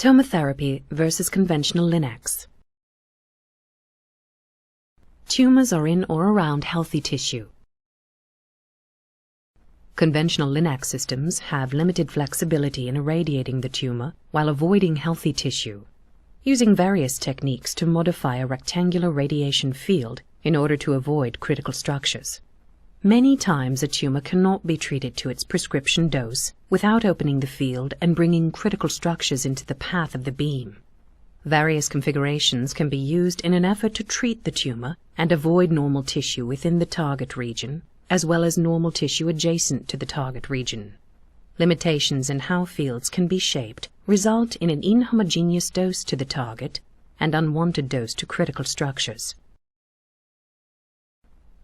Tomotherapy versus conventional LINACs. Tumors are in or around healthy tissue. Conventional LINAC systems have limited flexibility in irradiating the tumor while avoiding healthy tissue, using various techniques to modify a rectangular radiation field in order to avoid critical structures. Many times a tumor cannot be treated to its prescription dose without opening the field and bringing critical structures into the path of the beam. Various configurations can be used in an effort to treat the tumor and avoid normal tissue within the target region, as well as normal tissue adjacent to the target region. Limitations in how fields can be shaped result in an inhomogeneous dose to the target and unwanted dose to critical structures.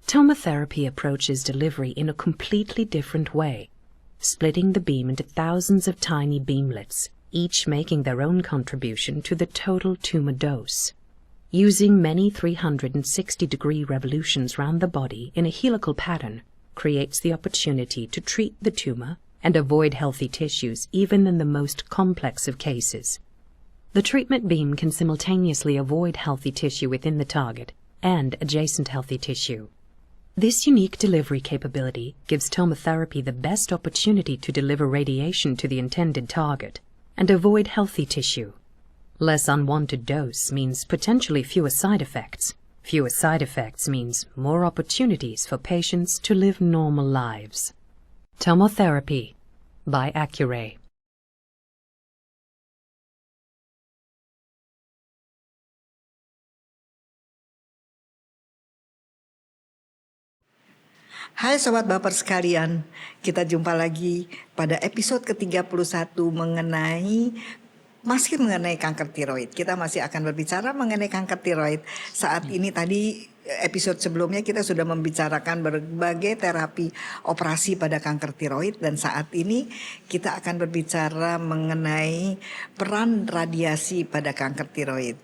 Tomotherapy approaches delivery in a completely different way, splitting the beam into thousands of tiny beamlets, each making their own contribution to the total tumor dose. Using many 360-degree revolutions round the body in a helical pattern creates the opportunity to treat the tumor and avoid healthy tissues even in the most complex of cases. The treatment beam can simultaneously avoid healthy tissue within the target and adjacent healthy tissue. This unique delivery capability gives tomotherapy the best opportunity to deliver radiation to the intended target and avoid healthy tissue. Less unwanted dose means potentially fewer side effects. Fewer side effects means more opportunities for patients to live normal lives. Tomotherapy by Accuray. Hai Sobat Baper sekalian, kita jumpa lagi pada episode ke-31 masih mengenai kanker tiroid. Kita masih akan berbicara mengenai kanker tiroid. Saat ini tadi episode sebelumnya kita sudah membicarakan berbagai terapi operasi pada kanker tiroid, dan saat ini kita akan berbicara mengenai peran radiasi pada kanker tiroid.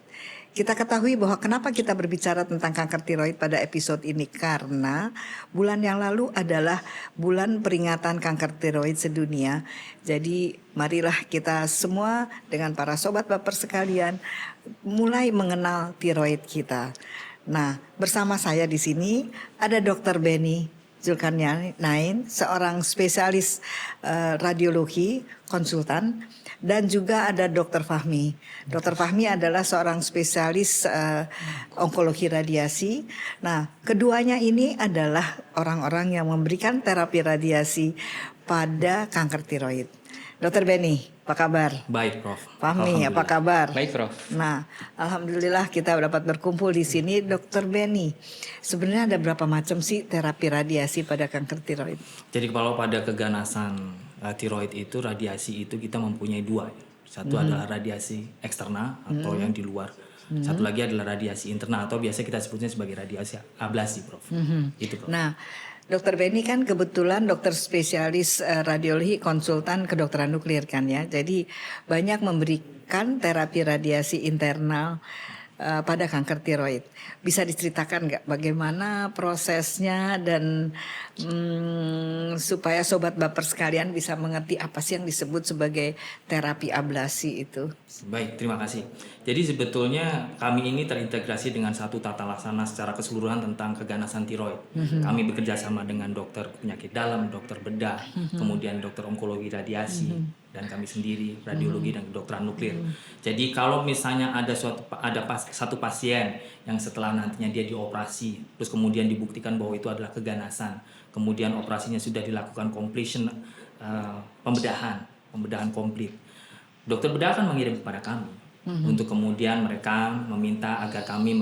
Kita ketahui bahwa kenapa kita berbicara tentang kanker tiroid pada episode ini, karena bulan yang lalu adalah bulan peringatan kanker tiroid sedunia. Jadi marilah kita semua dengan para sobat baper sekalian mulai mengenal tiroid kita. Nah, bersama saya di sini ada Dr. Benny Zulkarnain, seorang spesialis radiologi konsultan, dan juga ada Dr. Fahmi. Dr. Fahmi adalah seorang spesialis onkologi radiasi. Nah, keduanya ini adalah orang-orang yang memberikan terapi radiasi pada kanker tiroid. Dr. Benny, apa kabar? Baik, Prof. Fahmi, apa kabar? Baik, Prof. Nah, alhamdulillah kita dapat berkumpul di sini. Dr. Benny, sebenarnya ada berapa macam sih terapi radiasi pada kanker tiroid? Jadi kalau pada keganasan tiroid itu, radiasi itu kita mempunyai dua. Satu adalah radiasi eksternal atau yang di luar. Satu lagi adalah radiasi internal atau biasa kita sebutnya sebagai radiasi ablasi, Prof. Itu, Prof. Nah, Dokter Benny kan kebetulan dokter spesialis radiologi konsultan kedokteran nuklir kan ya. Jadi banyak memberikan terapi radiasi internal pada kanker tiroid. Bisa diceritakan nggak bagaimana prosesnya dan supaya sobat baper sekalian bisa mengerti apa sih yang disebut sebagai terapi ablasi itu? Baik, terima kasih. Jadi sebetulnya kami ini terintegrasi dengan satu tata laksana secara keseluruhan tentang keganasan tiroid. Kami bekerja sama dengan dokter penyakit dalam, dokter bedah, kemudian dokter onkologi radiasi, dan kami sendiri radiologi dan kedokteran nuklir. Jadi kalau misalnya ada satu pasien yang setelah nantinya dia dioperasi, terus kemudian dibuktikan bahwa itu adalah keganasan, kemudian operasinya sudah dilakukan completion, pembedahan komplit, dokter bedah akan mengirim kepada kami untuk kemudian mereka meminta agar kami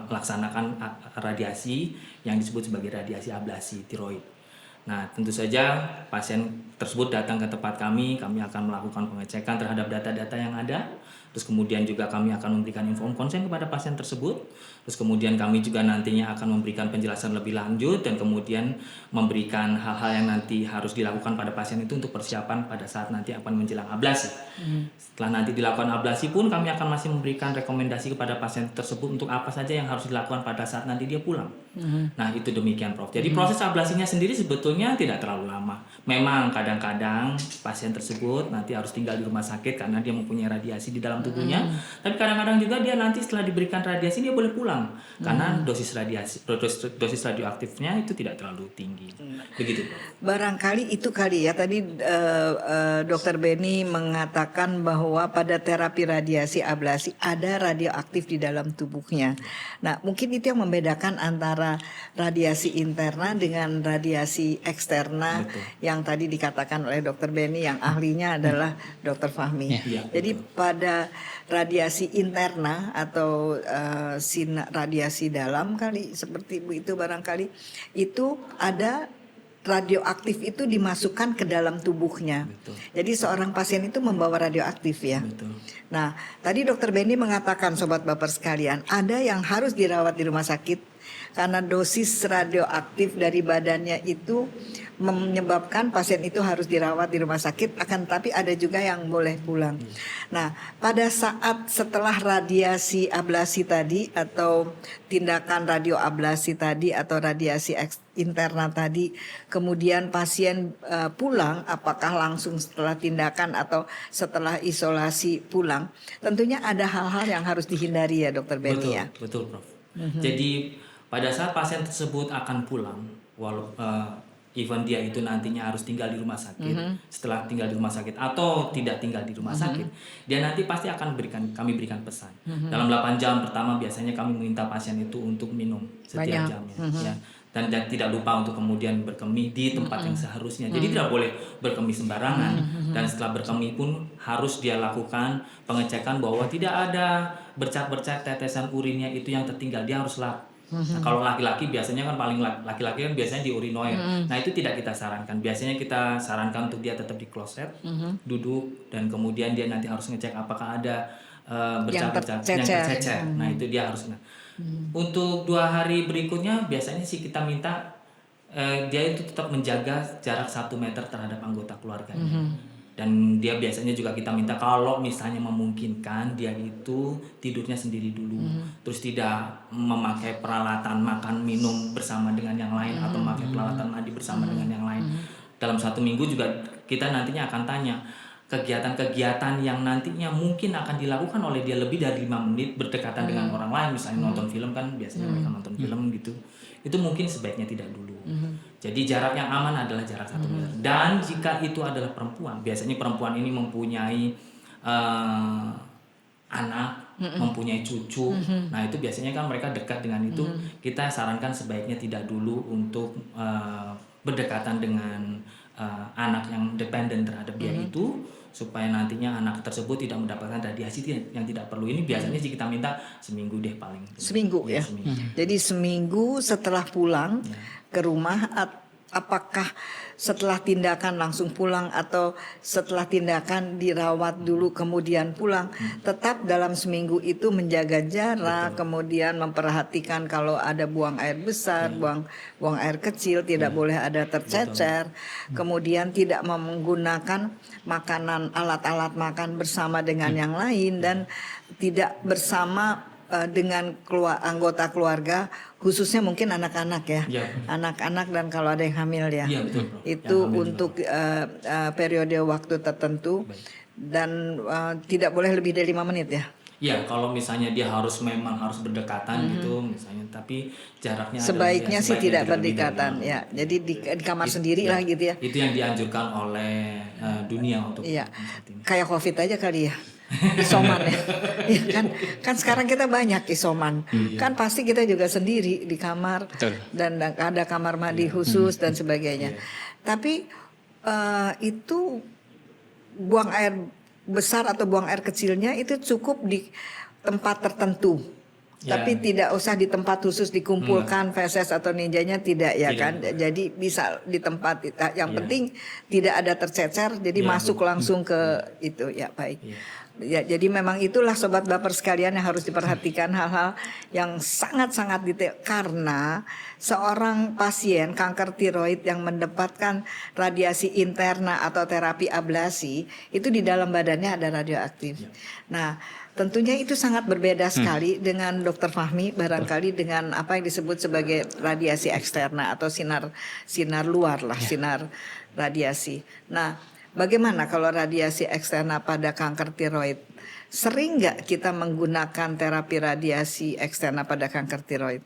melaksanakan radiasi yang disebut sebagai radiasi ablasi tiroid. Nah, tentu saja pasien tersebut datang ke tempat kami akan melakukan pengecekan terhadap data-data yang ada, Terus kemudian juga kami akan memberikan inform konsen kepada pasien tersebut. Terus kemudian kami juga nantinya akan memberikan penjelasan lebih lanjut dan kemudian memberikan hal-hal yang nanti harus dilakukan pada pasien itu untuk persiapan pada saat nanti akan menjelang ablasi. Setelah nanti dilakukan ablasi pun kami akan masih memberikan rekomendasi kepada pasien tersebut untuk apa saja yang harus dilakukan pada saat nanti dia pulang. Nah itu demikian Prof. Jadi proses ablasinya sendiri sebetulnya tidak terlalu lama. Memang kadang-kadang pasien tersebut nanti harus tinggal di rumah sakit karena dia mempunyai radiasi di dalam tubuhnya. Tapi kadang-kadang juga dia nanti setelah diberikan radiasi dia boleh pulang karena dosis radioaktifnya itu tidak terlalu tinggi. Begitu Prof. Barangkali itu kali ya tadi Dr. Benny mengatakan bahwa pada terapi radiasi ablasi ada radioaktif di dalam tubuhnya. Nah mungkin itu yang membedakan antara radiasi interna dengan radiasi eksterna. Betul. Yang tadi dikatakan oleh Dr. Benny yang ahlinya adalah Dr. Fahmi. Ya, Jadi betul. pada radiasi interna atau radiasi dalam kali seperti itu barangkali itu ada radioaktif itu dimasukkan ke dalam tubuhnya. Betul. Jadi seorang pasien itu membawa radioaktif ya. Betul. Nah, tadi Dr. Benny mengatakan sobat baper sekalian, ada yang harus dirawat di rumah sakit karena dosis radioaktif dari badannya itu menyebabkan pasien itu harus dirawat di rumah sakit, akan tapi ada juga yang boleh pulang. Nah, pada saat setelah radiasi ablasi tadi atau tindakan radioablasi tadi atau radiasi interna tadi, kemudian pasien pulang, apakah langsung setelah tindakan atau setelah isolasi pulang, tentunya ada hal-hal yang harus dihindari ya Dr. Benny ya. Betul Prof. Jadi pada saat pasien tersebut akan pulang, even dia itu nantinya harus tinggal di rumah sakit, setelah tinggal di rumah sakit atau tidak tinggal di rumah sakit, dia nanti pasti akan kami berikan pesan. Dalam 8 jam pertama biasanya kami meminta pasien itu untuk minum setiap jamnya, ya. Dan tidak lupa untuk kemudian berkemih di tempat yang seharusnya. Jadi tidak boleh berkemih sembarangan. Dan setelah berkemih pun harus dia lakukan pengecekan bahwa tidak ada bercak-bercak tetesan urinnya itu yang tertinggal. Dia harus lap. Nah, kalau laki-laki biasanya kan paling laki-laki kan biasanya di urinoir. Nah itu tidak kita sarankan. Biasanya kita sarankan untuk dia tetap di kloset, duduk dan kemudian dia nanti harus ngecek apakah ada bercak-bercak yang tercecer. Nah itu dia harus. Untuk 2 hari berikutnya biasanya sih kita minta dia itu tetap menjaga jarak 1 meter terhadap anggota keluarganya. Dan dia biasanya juga kita minta kalau misalnya memungkinkan dia itu tidurnya sendiri dulu, terus tidak memakai peralatan makan minum bersama dengan yang lain atau memakai peralatan mandi bersama dengan yang lain. Dalam 1 minggu juga kita nantinya akan tanya kegiatan-kegiatan yang nantinya mungkin akan dilakukan oleh dia lebih dari 5 menit berdekatan dengan orang lain, misalnya nonton film kan biasanya mereka nonton film gitu, itu mungkin sebaiknya tidak dulu. Jadi jarak yang aman adalah jarak 1 meter. Dan jika itu adalah perempuan, biasanya perempuan ini mempunyai anak, mempunyai cucu. Nah itu biasanya kan mereka dekat dengan itu. Kita sarankan sebaiknya tidak dulu untuk berdekatan dengan anak yang dependen terhadap dia itu, supaya nantinya anak tersebut tidak mendapatkan radiasi yang tidak perlu. Ini biasanya sih kita minta seminggu deh paling. Seminggu ya. Seminggu. Jadi seminggu setelah pulang ke rumah, apakah setelah tindakan langsung pulang atau setelah tindakan dirawat dulu kemudian pulang, tetap dalam seminggu itu menjaga jarak, kemudian memperhatikan kalau ada buang air besar, buang air kecil, tidak boleh ada tercecer, kemudian tidak menggunakan makanan, alat-alat makan bersama dengan yang lain, dan tidak bersama dengan anggota keluarga, khususnya mungkin anak-anak ya, anak-anak dan kalau ada yang hamil ya, betul, Bro. Itu untuk periode waktu tertentu. Dan tidak boleh lebih dari 5 menit ya. Ya, kalau misalnya dia memang harus berdekatan gitu misalnya, tapi jaraknya sebaiknya sih tidak berdekatan ya. Jadi di kamar sendiri lah gitu ya. Itu yang dianjurkan oleh dunia untuk saat ini. Kayak COVID aja kali ya. Isoman ya. Ya kan sekarang kita banyak isoman. Kan pasti kita juga sendiri di kamar. Betul. Dan ada kamar mandi khusus dan sebagainya. Tapi itu buang air besar atau buang air kecilnya itu cukup di tempat tertentu Tapi tidak usah di tempat khusus dikumpulkan feses atau ninjanya tidak ya Tidak. kan. Jadi bisa di tempat yang penting tidak ada tercecer jadi masuk langsung ke itu ya baik. Ya, jadi memang itulah sobat baper sekalian yang harus diperhatikan hal-hal yang sangat-sangat detail karena seorang pasien kanker tiroid yang mendapatkan radiasi interna atau terapi ablasi itu di dalam badannya ada radioaktif. Nah, tentunya itu sangat berbeda sekali dengan Dr. Fahmi barangkali dengan apa yang disebut sebagai radiasi eksterna atau sinar luar lah, sinar radiasi. Nah, bagaimana kalau radiasi eksterna pada kanker tiroid? Sering nggak kita menggunakan terapi radiasi eksterna pada kanker tiroid?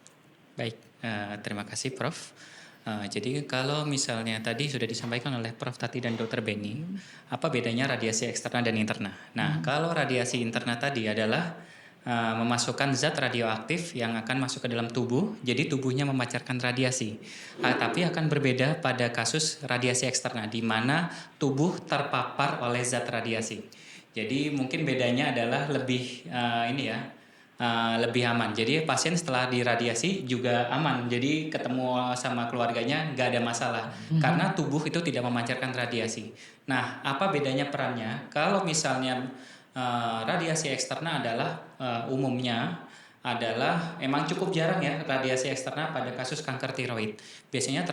Baik, terima kasih Prof. Jadi kalau misalnya tadi sudah disampaikan oleh Prof Tati dan Dr. Benny, apa bedanya radiasi eksterna dan interna? Nah, kalau radiasi interna tadi adalah memasukkan zat radioaktif yang akan masuk ke dalam tubuh, jadi tubuhnya memancarkan radiasi. Tapi akan berbeda pada kasus radiasi eksterna, di mana tubuh terpapar oleh zat radiasi. Jadi mungkin bedanya adalah lebih lebih aman. Jadi pasien setelah diradiasi juga aman. Jadi ketemu sama keluarganya nggak ada masalah. Karena tubuh itu tidak memancarkan radiasi. Nah, apa bedanya perannya? Kalau misalnya radiasi eksterna adalah umumnya adalah emang cukup jarang ya radiasi eksterna pada kasus kanker tiroid. Biasanya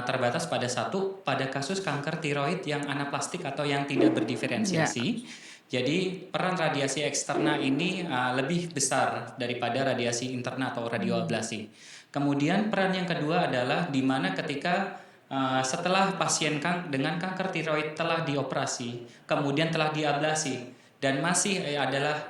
terbatas pada kasus kanker tiroid yang anaplastik atau yang tidak berdiferensiasi. Jadi peran radiasi eksterna ini lebih besar daripada radiasi interna atau radioablasi. Kemudian peran yang kedua adalah di mana ketika setelah pasien dengan kanker tiroid telah dioperasi, kemudian telah diablasi dan masih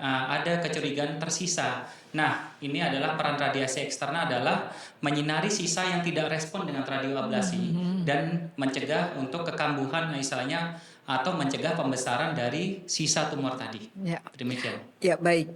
ada kecurigaan tersisa. Nah, ini adalah peran radiasi eksterna adalah menyinari sisa yang tidak respon dengan radioablasi dan mencegah untuk kekambuhan istilahnya atau mencegah pembesaran dari sisa tumor tadi. Ya. Demikian. Ya baik,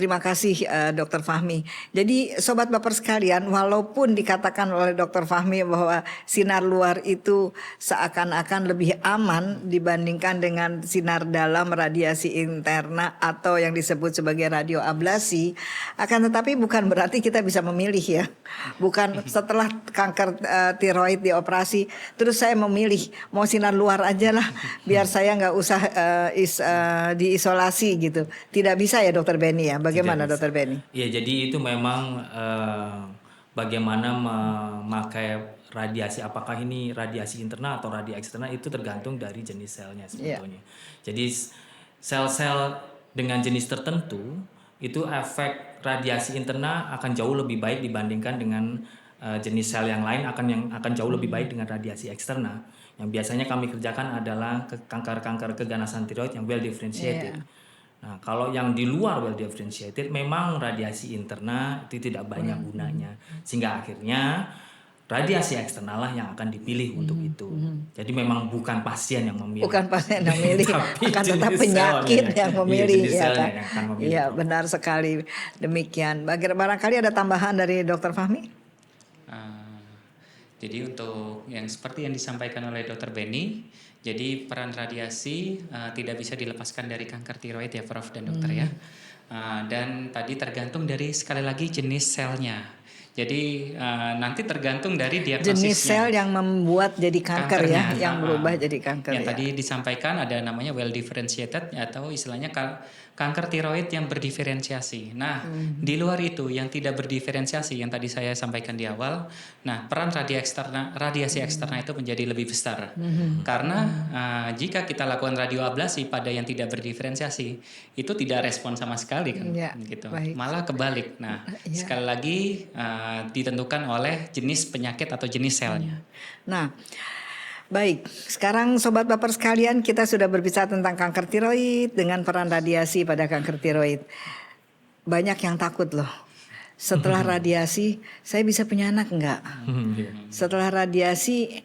terima kasih Dr. Fahmi. Jadi sobat baper sekalian, walaupun dikatakan oleh Dr. Fahmi bahwa sinar luar itu seakan-akan lebih aman dibandingkan dengan sinar dalam radiasi interna atau yang disebut sebagai radioablasi, akan tetapi bukan berarti kita bisa memilih ya. Bukan setelah kanker tiroid dioperasi, terus saya memilih mau sinar luar aja lah, biar saya nggak usah diisolasi gitu. Tidak bisa ya Dr. Benny ya. Bagaimana Dr. Benny? Ya, jadi itu memang bagaimana memakai radiasi, apakah ini radiasi interna atau radiasi eksterna itu tergantung dari jenis selnya sebetulnya. Jadi sel-sel dengan jenis tertentu itu efek radiasi interna akan jauh lebih baik dibandingkan dengan jenis sel yang lain akan jauh lebih baik dengan radiasi eksterna. Yang biasanya kami kerjakan adalah kanker-kanker keganasan tiroid yang well differentiated. Nah, kalau yang di luar well differentiated memang radiasi interna itu tidak banyak gunanya, sehingga akhirnya radiasi eksternal lah yang akan dipilih untuk itu. Jadi memang bukan pasien yang memilih. Bukan pasien yang memilih, akan tetap jenis penyakit selnya. yang memilih jenis ya selnya kan. yang akan memilih. Iya, benar sekali. Demikian. Barangkali ada tambahan dari Dr. Fahmi? Jadi untuk yang seperti yang disampaikan oleh Dr. Benny, jadi peran radiasi tidak bisa dilepaskan dari kanker tiroid ya Prof dan dokter ya. Dan tadi tergantung dari sekali lagi jenis selnya. Jadi nanti tergantung dari diagnosisnya. Jenis sel yang membuat jadi kanker ya, yang berubah jadi kanker. Yang ya. tadi disampaikan ada namanya well differentiated atau istilahnya kanker tiroid yang berdiferensiasi. Nah, di luar itu yang tidak berdiferensiasi yang tadi saya sampaikan di awal, nah peran radiasi eksterna itu menjadi lebih besar. Karena jika kita lakukan radioablasi pada yang tidak berdiferensiasi, itu tidak respon sama sekali kan, gitu. Baik. Malah kebalik. Nah, sekali lagi ditentukan oleh jenis penyakit atau jenis selnya. Nah, baik, sekarang sobat baper sekalian kita sudah berbicara tentang kanker tiroid dengan peran radiasi pada kanker tiroid. Banyak yang takut loh. Setelah radiasi, saya bisa punya anak enggak? Setelah radiasi,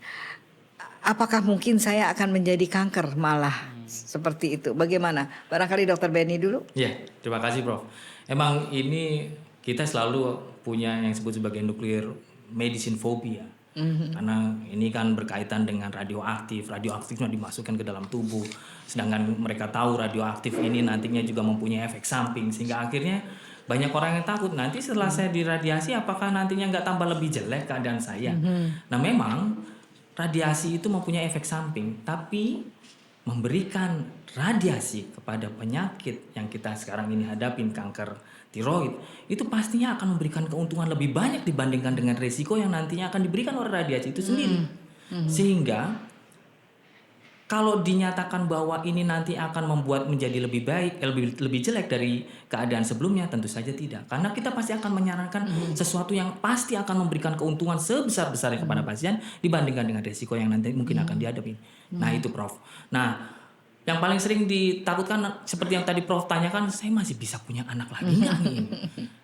apakah mungkin saya akan menjadi kanker malah? Seperti itu. Bagaimana? Barangkali Dr. Benny dulu. Ya, terima kasih Prof. Emang ini kita selalu punya yang disebut sebagai nuclear medicine phobia. Karena ini kan berkaitan dengan radioaktifnya dimasukkan ke dalam tubuh, sedangkan mereka tahu radioaktif ini nantinya juga mempunyai efek samping, sehingga akhirnya banyak orang yang takut nanti setelah saya diradiasi apakah nantinya nggak tambah lebih jelek keadaan saya. Nah memang radiasi itu mempunyai efek samping, tapi memberikan radiasi kepada penyakit yang kita sekarang ini hadapin, kanker tiroid, itu pastinya akan memberikan keuntungan lebih banyak dibandingkan dengan resiko yang nantinya akan diberikan oleh radiasi itu sendiri. Sehingga kalau dinyatakan bahwa ini nanti akan membuat menjadi lebih baik, lebih jelek dari keadaan sebelumnya, tentu saja tidak. Karena kita pasti akan menyarankan sesuatu yang pasti akan memberikan keuntungan sebesar-besarnya kepada pasien dibandingkan dengan resiko yang nanti mungkin akan dihadapi. Nah itu Prof. Nah yang paling sering ditakutkan seperti yang tadi Prof tanyakan, saya masih bisa punya anak lagi nggak nih?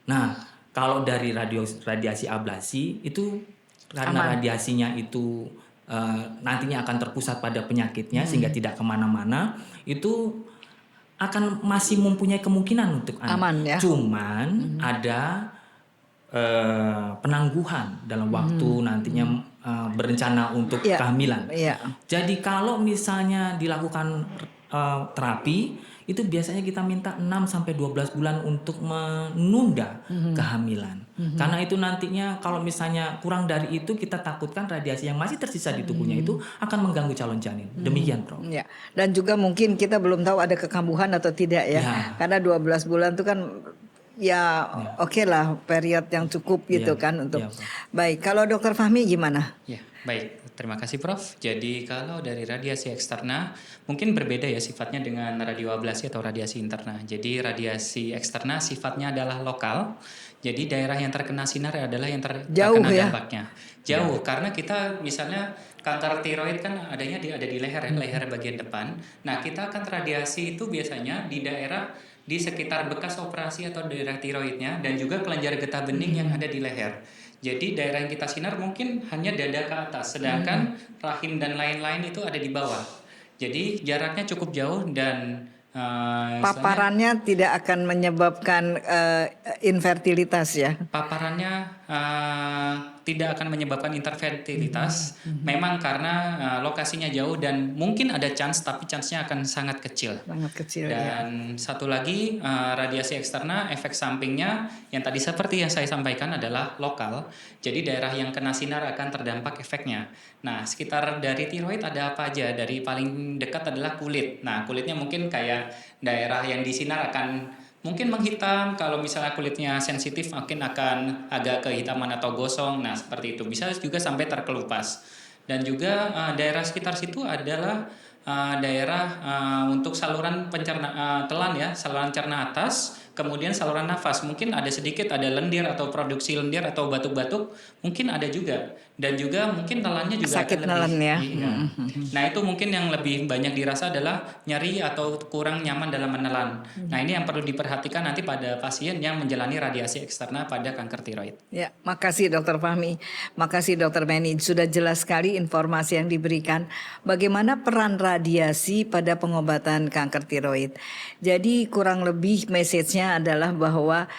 Nah kalau dari radiasi ablasi itu karena radiasinya itu nantinya akan terpusat pada penyakitnya sehingga tidak kemana-mana, itu akan masih mempunyai kemungkinan untuk anak. Aman, ya? Cuman ada penangguhan dalam waktu nantinya berencana untuk kehamilan. Jadi kalau misalnya dilakukan terapi itu biasanya kita minta 6-12 bulan untuk menunda kehamilan. Karena itu nantinya kalau misalnya kurang dari itu kita takutkan radiasi yang masih tersisa di tubuhnya itu akan mengganggu calon janin. Demikian Prof. Ya. Dan juga mungkin kita belum tahu ada kekambuhan atau tidak ya. Karena 12 bulan itu kan oke lah period yang cukup gitu kan untuk. Baik, kalau Dokter Fahmi gimana? Ya, baik. Terima kasih Prof. Jadi kalau dari radiasi eksterna mungkin berbeda ya sifatnya dengan radioablasi atau radiasi interna. Jadi radiasi eksterna sifatnya adalah lokal. Jadi daerah yang terkena sinar adalah yang terkena dampaknya. Jauh karena kita misalnya kanker tiroid kan ada di leher ya, leher bagian depan. Nah, kita akan radiasi itu biasanya di daerah di sekitar bekas operasi atau daerah tiroidnya dan juga kelenjar getah bening yang ada di leher. Jadi daerah yang kita sinar mungkin hanya dada ke atas, sedangkan rahim dan lain-lain itu ada di bawah. Jadi jaraknya cukup jauh dan paparannya tidak akan menyebabkan infertilitas ya? Paparannya tidak akan menyebabkan infertilitas. Memang karena lokasinya jauh dan mungkin ada chance, tapi chance-nya akan sangat kecil. Sangat kecil. Dan satu lagi radiasi eksterna efek sampingnya yang tadi seperti yang saya sampaikan adalah lokal. Jadi daerah yang kena sinar akan terdampak efeknya. Nah, sekitar dari tiroid ada apa aja? Dari paling dekat adalah kulit. Nah, kulitnya mungkin kayak daerah yang disinar akan mungkin menghitam, kalau misalnya kulitnya sensitif mungkin akan agak kehitaman atau gosong. Nah, seperti itu. Bisa juga sampai terkelupas. Dan juga daerah sekitar situ adalah daerah untuk saluran telan ya, saluran cerna atas, kemudian saluran nafas. Mungkin ada sedikit ada lendir atau produksi lendir atau batuk-batuk, mungkin ada juga. Dan juga mungkin nelannya juga sakit akan nelen ya. Iya. Nah, itu mungkin yang lebih banyak dirasa adalah nyeri atau kurang nyaman dalam menelan. Nah, ini yang perlu diperhatikan nanti pada pasien yang menjalani radiasi eksterna pada kanker tiroid. Ya, makasih Dokter Fahmi. Makasih Dokter Benny. Sudah jelas sekali informasi yang diberikan. Bagaimana peran radiasi pada pengobatan kanker tiroid. Jadi kurang lebih message-nya adalah bahwa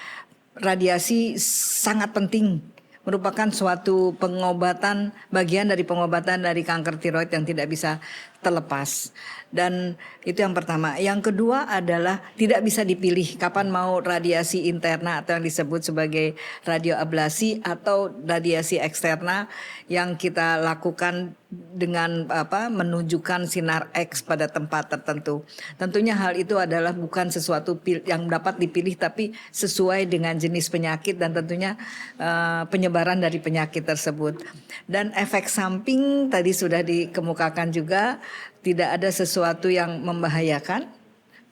radiasi sangat penting, merupakan suatu pengobatan, bagian dari pengobatan dari kanker tiroid yang tidak bisa terlepas. Dan itu yang pertama. Yang kedua adalah tidak bisa dipilih kapan mau radiasi interna atau yang disebut sebagai radioablasi atau radiasi eksterna yang kita lakukan dengan menunjukkan sinar X pada tempat tertentu. Tentunya hal itu adalah bukan sesuatu yang dapat dipilih, tapi sesuai dengan jenis penyakit dan tentunya penyebaran dari penyakit tersebut. Dan efek samping tadi sudah dikemukakan juga, tidak ada sesuatu yang membahayakan.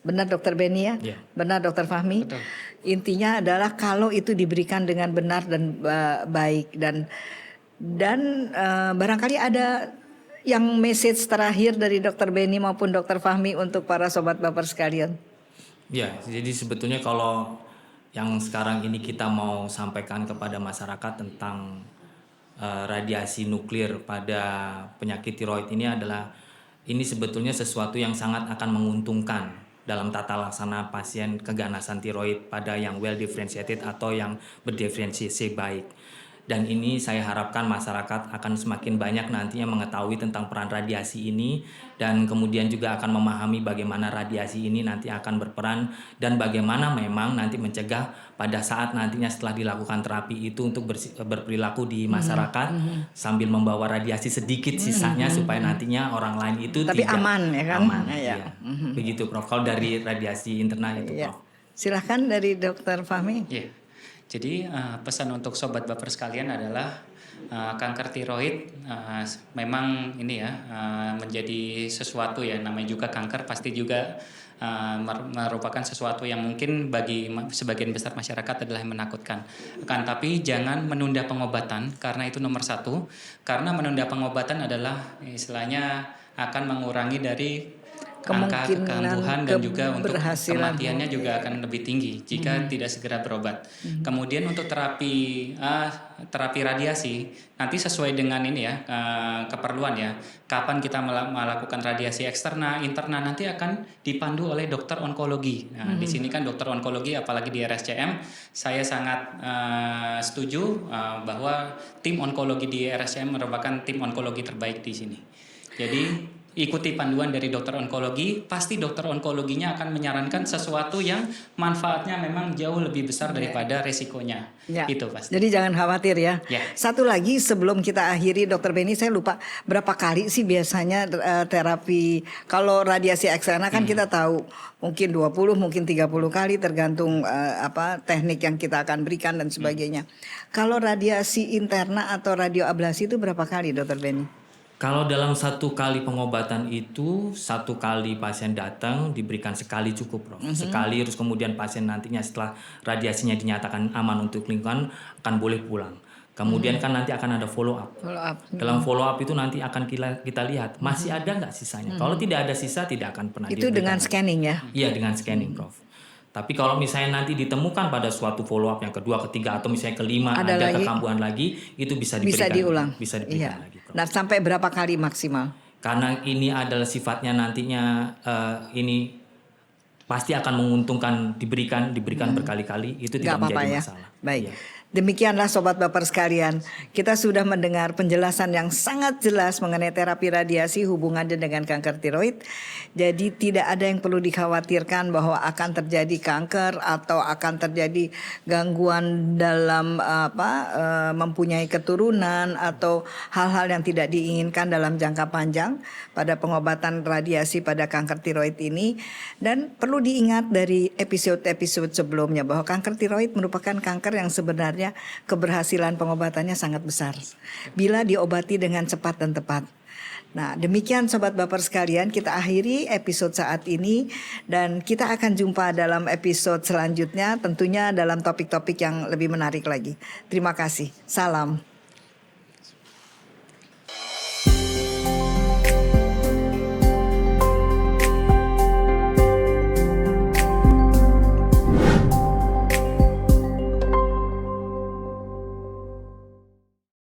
Benar Dokter Benny ya? Benar Dokter Fahmi? Betul. Intinya adalah kalau itu diberikan dengan benar dan baik. Dan barangkali ada yang message terakhir dari Dokter Benny maupun Dokter Fahmi untuk para sobat baper sekalian. Ya, jadi sebetulnya kalau yang sekarang ini kita mau sampaikan kepada masyarakat tentang radiasi nuklir pada penyakit tiroid ini adalah ini sebetulnya sesuatu yang sangat akan menguntungkan dalam tata laksana pasien keganasan tiroid pada yang well differentiated atau yang berdiferensiasi baik. Dan ini saya harapkan masyarakat akan semakin banyak nantinya mengetahui tentang peran radiasi ini, dan kemudian juga akan memahami bagaimana radiasi ini nanti akan berperan dan bagaimana memang nanti mencegah pada saat nantinya setelah dilakukan terapi itu untuk berperilaku di masyarakat sambil membawa radiasi sedikit sisanya supaya nantinya orang lain itu Tapi tidak aman, ya kan? Aman, Iya. iya. Begitu Prof. Kalau dari radiasi internal itu Ya. Prof. Silahkan dari Dokter Fahmi. Iya. Jadi pesan untuk sobat baper sekalian adalah kanker tiroid memang ini ya menjadi sesuatu ya, namanya juga kanker pasti juga merupakan sesuatu yang mungkin bagi sebagian besar masyarakat adalah yang menakutkan. Akan tapi jangan menunda pengobatan karena itu nomor satu. Karena menunda pengobatan adalah istilahnya akan mengurangi dari angka kekambuhan dan juga untuk kematiannya juga akan lebih tinggi jika tidak segera berobat. Kemudian untuk terapi radiasi nanti sesuai dengan ini ya keperluan ya. Kapan kita melakukan radiasi eksterna, interna nanti akan dipandu oleh dokter onkologi. Nah, di sini kan dokter onkologi apalagi di RSCM saya sangat setuju bahwa tim onkologi di RSCM merupakan tim onkologi terbaik di sini. Jadi ikuti panduan dari dokter onkologi, pasti dokter onkologinya akan menyarankan sesuatu yang manfaatnya memang jauh lebih besar daripada resikonya. Ya. Itu pasti. Jadi jangan khawatir ya. Ya. Satu lagi sebelum kita akhiri Dokter Benny, saya lupa berapa kali sih biasanya terapi kalau radiasi eksterna kan kita tahu mungkin 20 mungkin 30 kali tergantung teknik yang kita akan berikan dan sebagainya. Kalau radiasi interna atau radioablasi itu berapa kali Dokter Benny? Kalau dalam satu kali pengobatan itu, satu kali pasien datang diberikan sekali cukup Prof. Sekali, terus kemudian pasien nantinya setelah radiasinya dinyatakan aman untuk lingkungan akan boleh pulang. Kemudian kan nanti akan ada follow up. Dalam follow up itu nanti akan kita lihat masih ada nggak sisanya. Kalau tidak ada sisa tidak akan pernah Itu diberikan dengan lagi. scanning ya? Iya, dengan scanning Prof. Tapi kalau misalnya nanti ditemukan pada suatu follow up yang kedua, ketiga atau misalnya kelima ada kekambuhan lagi, itu bisa diberikan. diulang. Bisa diberikan lagi Prof. Nah, sampai berapa kali maksimal? Karena ini adalah sifatnya nantinya ini pasti akan menguntungkan diberikan berkali-kali, itu tidak menjadi masalah. Baik. Iya. Demikianlah Sobat Baper sekalian, kita sudah mendengar penjelasan yang sangat jelas mengenai terapi radiasi hubungannya dengan kanker tiroid. Jadi tidak ada yang perlu dikhawatirkan bahwa akan terjadi kanker atau akan terjadi gangguan dalam mempunyai keturunan atau hal-hal yang tidak diinginkan dalam jangka panjang pada pengobatan radiasi pada kanker tiroid ini. Dan perlu diingat dari episode-episode sebelumnya bahwa kanker tiroid merupakan kanker yang sebenarnya keberhasilan pengobatannya sangat besar bila diobati dengan cepat dan tepat. Nah, demikian Sobat Baper sekalian, kita akhiri episode saat ini dan kita akan jumpa dalam episode selanjutnya tentunya dalam topik-topik yang lebih menarik lagi. Terima kasih. Salam.